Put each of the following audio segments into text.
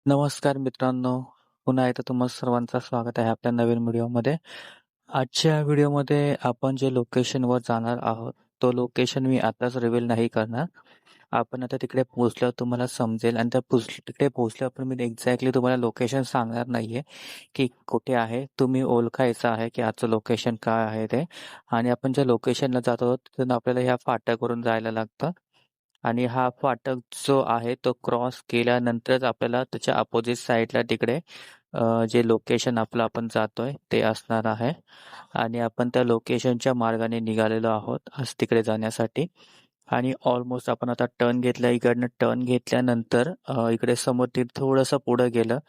नमस्कार मित्रांनो, पुन्हा एकदा तुम्हा सर्वांचं स्वागत आहे आपल्या नवीन व्हिडिओमध्ये. आजच्या व्हिडिओमध्ये आपण जे लोकेशनवर जाणार आहोत, तो लोकेशन मी आताच रिव्हील नाही करणार. आपण आता तिकडे पोहोचल्यावर तुम्हाला समजेल आणि तिकडे पोहोचल्यावर पण मी एक्झॅक्टली तुम्हाला लोकेशन सांगणार नाहीये, की कुठे आहे. तुम्ही ओळखायचं आहे, की आजचं लोकेशन काय आहे ते. आणि आपण ज्या लोकेशनला जात आहोत, तिथून आपल्याला ह्या फाट्यावरून जायला लागतं. आणि हा फाटक जो आहे तो क्रॉस केल्यानंतरच आपल्याला त्याच्या अपोझिट साईडला तिकडे जे लोकेशन आपलं आपण जातोय ते असणार आहे. आणि आपण त्या लोकेशनच्या मार्गाने निघालेलो आहोत आज तिकडे जाण्यासाठी. आणि ऑलमोस्ट आपण आता टर्न घेतला. इकडनं टर्न घेतल्यानंतर इकडे समोर ते थोडंसं पुढं गेलं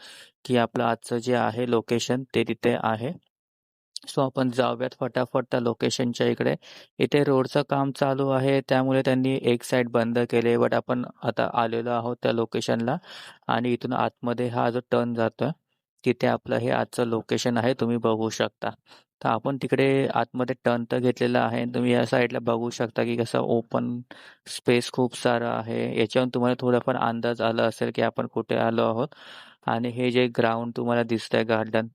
की आपलं आजचं जे आहे लोकेशन ते तिथे आहे. सो आपण जाऊयात फटाफट त्या लोकेशनच्या इकडे. इथे रोडचं काम चालू आहे, त्यामुळे त्यांनी एक साईड बंद केले. बट आपण आता आलेलो आहोत त्या लोकेशनला आणि इथून आतमध्ये हा जो टर्न जातोय, तिथे आपलं हे आजचं लोकेशन आहे. तुम्ही बघू शकता. तर आपण तिकडे आतमध्ये टर्न तर घेतलेला आहे. तुम्ही या साईडला बघू शकता, की कसं ओपन स्पेस खूप सारं आहे. याच्यावरून तुम्हाला थोडाफार अंदाज आला असेल, की आपण कुठे आलो आहोत. आणि हे जे ग्राउंड तुम्हाला दिसतंय गार्डन,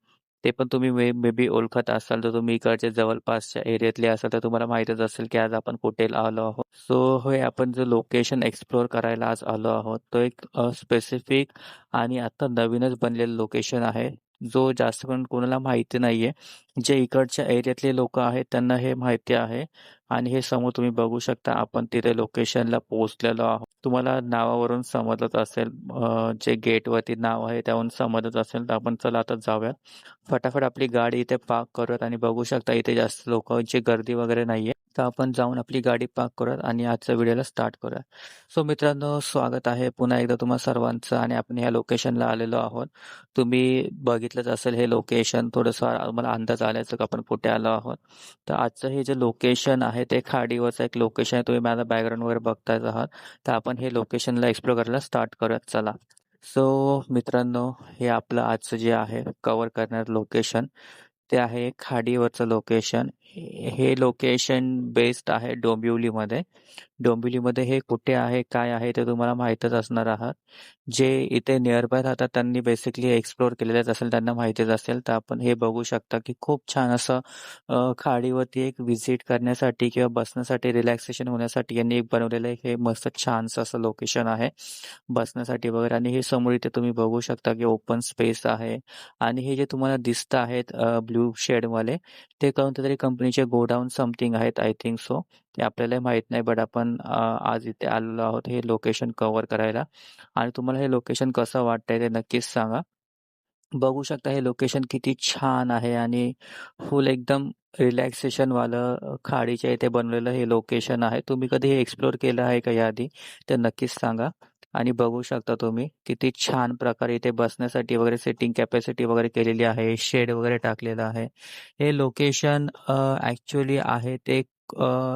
ते पण तुम्ही मे बी ओळखत असाल, तर तुम्ही इकडच्या जवळपासच्या एरियातले असाल, तर तुम्हाला माहीतच असेल, की आज आपण कुठे आलो आहोत. सो हे आपण जो लोकेशन एक्सप्लोर करायला आज आलो आहोत, तो एक स्पेसिफिक आणि आता नवीनच बनलेलं लोकेशन आहे, जो जास्त करून कोणाला माहिती नाहीये. जे इकडच्या एरियातले लोकं आहेत, त्यांना हे माहिती आहे. आणि हे समोर तुम्ही बघू शकता, आपण तिथे लोकेशनला पोहोचलेलो आहोत. तुम्हाला नावावरून समजत असेल, जे गेटवरती नाव आहे त्यावरून समजत असेल, तर आपण चला आता जाऊयात. फटाफट आपली गाडी इथे पार्क करूयात आणि बघू शकता इथे जास्त लोकांची गर्दी वगैरे नाहीये. तर आपण जाऊन आपली गाडी पार्क करूयात आणि आजच्या व्हिडिओला स्टार्ट करूया. सो मित्रांनो, स्वागत आहे पुन्हा एकदा तुम्हा सर्वांचं आणि आपण ह्या लोकेशनला आलेलो आहोत. तुम्ही बघितलंच असेल हे लोकेशन, थोडंसं मला अंदाज आलाच की आपण कुठे आलो आहोत. तर आजचं हे जे लोकेशन आहे ते खाडीवरचं एक लोकेशन आहे. तुम्ही माझा बॅकग्राऊंड वगैरे बघताच आहात. तर आपण हे लोकेशनला एक्सप्लोर करायला स्टार्ट करूयात चला. सो मित्रांनो, हे आपलं आजचं जे आहे कव्हर करणारं लोकेशन ते आहे खाडीवरचं लोकेशन. हे लोकेशन बेस्ड आहे डोंबिवलीमध्ये. डोंबिवलीमध्ये हे कुठे आहे, काय आहे ते तुम्हाला माहीतच असणार आहात. जे इथे निअरबाय राहतात त्यांनी बेसिकली एक्सप्लोर केलेलंच असेल, त्यांना माहितीच असेल. तर आपण हे बघू शकता, की खूप छान असं खाडीवरती एक व्हिजिट करण्यासाठी किंवा बसण्यासाठी, रिलॅक्सेशन होण्यासाठी यांनी एक बनवलेलं एक हे मस्त छानसं असं लोकेशन आहे बसण्यासाठी वगैरे. आणि हे समोर इथे तुम्ही बघू शकता, की ओपन स्पेस आहे. आणि हे जे तुम्हाला दिसतं आहेत ब्लू शेडवाले, ते कोणत्या तरी कंपनीचे गोडाऊन समथिंग आहेत आय थिंक सो. ते आपल्यालाही माहीत नाही, बट आपण आज इथे आलेलो आहोत हे लोकेशन कव्हर करायला. आणि तुम्हाला हे लोकेशन कसं वाटतंय ते नक्कीच सांगा. बघू शकता हे लोकेशन किती छान आहे आणि फुल एकदम रिलॅक्सेशनवालं खाडीच्या इथे बनवलेलं हे लोकेशन आहे. तुम्ही कधी हे एक्सप्लोर केलं आहे का याआधी? तर नक्कीच सांगा. आणि बघू शकता तुम्ही किती छान प्रकारे इथे बसण्यासाठी वगैरे सिटिंग कॅपॅसिटी वगैरे केलेली आहे. शेड वगैरे टाकलेलं आहे. हे लोकेशन आहे ते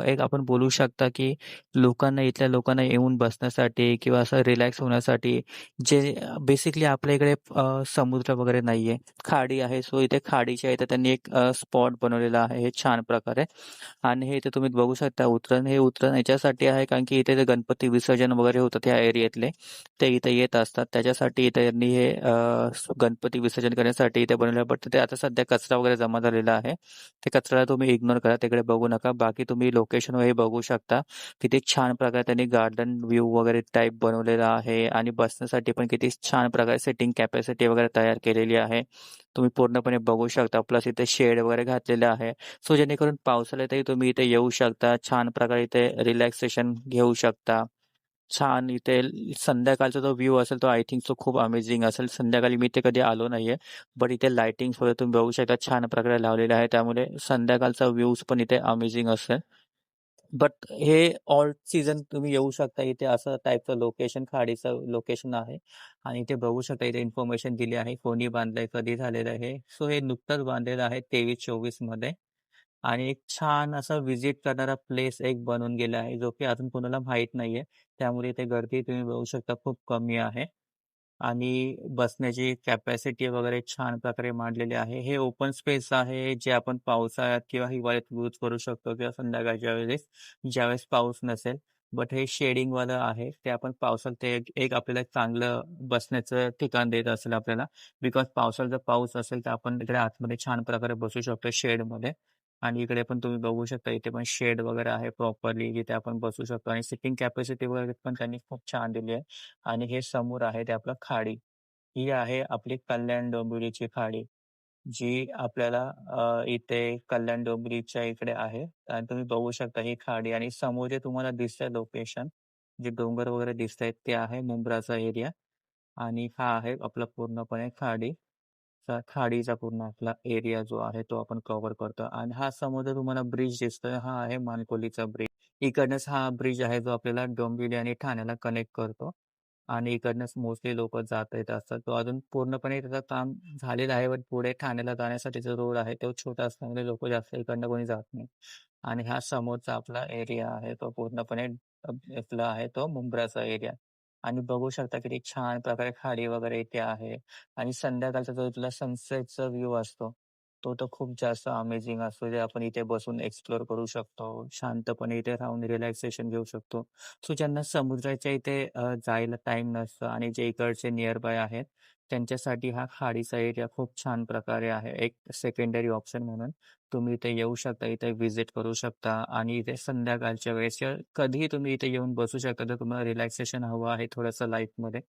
एक आपण बोलू शकता, की इथल्या लोकांना येऊन बसण्यासाठी किंवा असं रिलॅक्स होण्यासाठी जे बेसिकली आपल्या इकडे समुद्र वगैरे नाहीये. खाडी आहे. सो इथे खाडीच्या इथे त्यांनी एक स्पॉट बनवलेला आहे हे छान प्रकारे. आणि हे इथे तुम्ही बघू शकता हे उतरण याच्यासाठी आहे कारण की इथे जे गणपती विसर्जन वगैरे होतात ह्या एरियातले, ते इथे येत असतात. त्याच्यासाठी इथे यांनी हे गणपती विसर्जन करण्यासाठी इथे बनवलं आहे. बट ते आता सध्या कचरा वगैरे जमा झालेला आहे. ते कचऱ्याला तुम्ही इग्नोर करा. तिकडे बघू नका. बाकी तुम्ही लोकेशनवर हे बघू शकता. किती छान प्रकारे त्यांनी गार्डन व्ह्यू वगैरे टाइप बनवलेला आहे आणि बसण्यासाठी पण किती छान प्रकारे सिटिंग कॅपॅसिटी वगैरे तयार केलेली आहे. तुम्ही पूर्णपणे बघू शकता. प्लस इथे शेड वगैरे घातलेलं आहे. सो जेणेकरून पावसाळ्यातही तुम्ही इथे येऊ शकता. छान प्रकारे इथे रिलॅक्सेशन घेऊ शकता. छान इथे संध्याकाळचा जो व्ह्यू असेल तो आय थिंक सो खूप अमेझिंग असेल. संध्याकाळी मी इथे कधी आलो नाहीये. बट इथे लाइटिंग्स वगैरे तुम्ही बघू शकता छान प्रकारे लावलेले आहे. त्यामुळे संध्याकाळचा व्ह्यूज पण इथे अमेझिंग असेल. बट हे ऑल सीझन तुम्ही येऊ शकता. इथे असं टाईपचं लोकेशन खाडीचं लोकेशन आहे. आणि इथे बघू शकता इथे इन्फॉर्मेशन दिली आहे. कोणी बांधलंय, कधी झालेलं आहे. सो हे नुकतंच बांधलेलं आहे 23-24 मध्ये. आणि एक छान असा व्हिजिट करणारा प्लेस एक बनून गेला आहे, जो की अजून कोणाला माहीत नाहीये. त्यामुळे इथे गर्दी तुम्ही बघू शकता खूप कमी आहे. आणि बसण्याची कॅपॅसिटी वगैरे छान प्रकारे मांडलेली आहे. हे ओपन स्पेस आहे, जे आपण पावसाळ्यात किंवा हिवाळ्यात यूज करू शकतो किंवा संध्याकाळच्या वेळेस, ज्यावेळेस पाऊस नसेल. बट हे शेडिंगवालं आहे. ते आपण पावसाळ्यात ते एक एक आपल्याला एक चांगलं बसण्याचं ठिकाण देत असेल आपल्याला. बिकॉज पावसाळ्यात जर पाऊस असेल, तर आपण तिकडे आतमध्ये छान प्रकारे बसू शकतो शेडमध्ये. आणि इकडे पण तुम्ही बघू शकता, इथे पण शेड वगैरे आहे प्रॉपरली, जिथे आपण बसू शकतो आणि सिटिंग कॅपॅसिटी वगैरे पण त्यांनी खूप छान दिली आहे. आणि हे समोर आहे ते आपलं खाडी. ही आहे आपली कल्याण डोंबिवलीची खाडी. जी आपल्याला इथे कल्याण डोंबिवलीच्या इकडे आहे आणि तुम्ही बघू शकता ही खाडी आणि समोर जे तुम्हाला दिसतंय लोकेशन, जे डोंगर वगैरे दिसतायत ते आहे मुंब्राचा एरिया आणि हा आहे आपला पूर्णपणे खाडीचा पूर्ण आपला एरिया जो आहे तो आपण कव्हर करतो आणि हा समोर जो तुम्हाला ब्रिज दिसतोय हा आहे मानकोलीचा ब्रिज. इकडनंच हा ब्रिज आहे जो आपल्याला डोंबिवली आणि ठाण्याला कनेक्ट करतो. आणि इकडनंच मोस्टली लोकं जात येत असतात. तो अजून पूर्णपणे त्याचं काम झालेलं आहे, पण पुढे ठाण्याला जाण्यासाठीचा रोड आहे तो छोटा असल्यामुळे लोकं जास्त इकडनं कोणी जात नाही. आणि हा समोरचा आपला एरिया आहे तो पूर्णपणे आपला आहे तो मुंब्राचा एरिया. आणि बघू शकता किती छान प्रकारे खाडी वगैरे इथे आहे. आणि संध्याकाळचा जो इथला सनसेटचा व्ह्यू असतो, तो तर खूप जास्त अमेझिंग असतो. जे आपण इथे बसून एक्सप्लोर करू शकतो. शांतपणे इथे राहून रिलॅक्सेशन घेऊ शकतो. सो ज्यांना समुद्राच्या इथे जायला टाईम नसतं आणि जे इकडचे नियरबाय आहेत, त्यांच्यासाठी हा खाडीचा एरिया खूप छान प्रकारे आहे. एक सेकंडरी ऑप्शन म्हणून तुम्ही इथे येऊ शकता, इथे व्हिजिट करू शकता आणि इथे संध्याकाळच्या वेळेस किंवा कधीही तुम्ही इथे येऊन बसू शकता. जर तुम्हाला रिलॅक्सेशन हवं आहे थोडंसं लाईफमध्ये,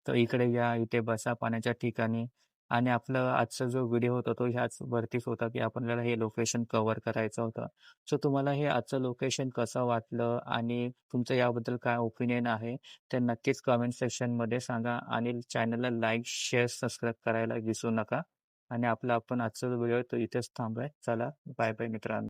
तर इकडे या, इथे बसा पाण्याच्या ठिकाणी. आणि आपला आजचा जो व्हिडिओ होता तो ह्याच वरतीच होता, की आपल्याला हे लोकेशन कव्हर करायचं होतं. सो तुम्हाला हे आजचं लोकेशन कसं वाटलं आणि तुमचं याबद्दल काय ओपिनियन आहे, ते नक्कीच कमेंट सेक्शनमध्ये सांगा आणि चॅनलला लाईक, शेअर, सबस्क्राईब करायला विसरू नका. आणि आपला आपण आजचा जो व्हिडिओ आहे तो इथेच थांबूया. चला, बाय बाय मित्रांनो.